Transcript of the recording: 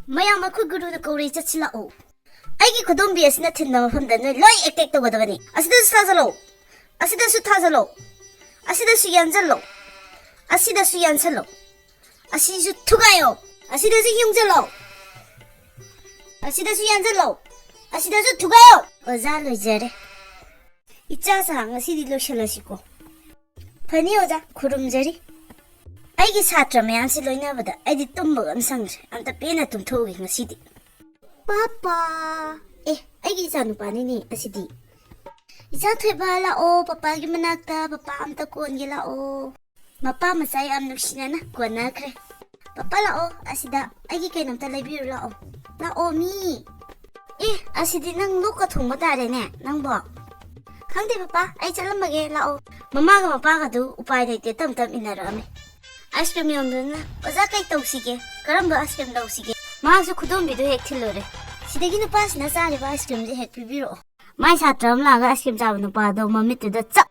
mayam aku guru na kore chachila o. Aigi khodom bi asina thinna mafam da noi loi ek to badabani. Asida sazalo. Asida su thazalo. Asida su yanjalo. Asida su yansalo. Asisu thugayo. Asida su yungzalo. Asida su yanjalo. Asida su thugayo. Oza loijare. Icha ngasi lo shalashiko. Phani oza khurumjari. Aigi satra mayam si loina bada aidi tumba am sangre amta pena tum thogi ngasidi. Papa. Aigi isa nupani ni asidi. Isa theba la o papa gi manakta papa amta kon gi la o. Mapa masay am nuksinana kwana kre. Papa la o asida aigi kay namta laibiru la o. La o mi. Asidi nang luka thungma tare ne nang bo. Khangde papa ai chalamage la o. Mama ga papa ga du upai dai te tam inarame. Ice cream yonduna oza kai tawsige karamba ice cream lawsige masu khudum bidu hek thilore sidagi nu pas na sare ba ice cream je hek pibiro mai satram laga ice cream chabu nu pa do mamit da cha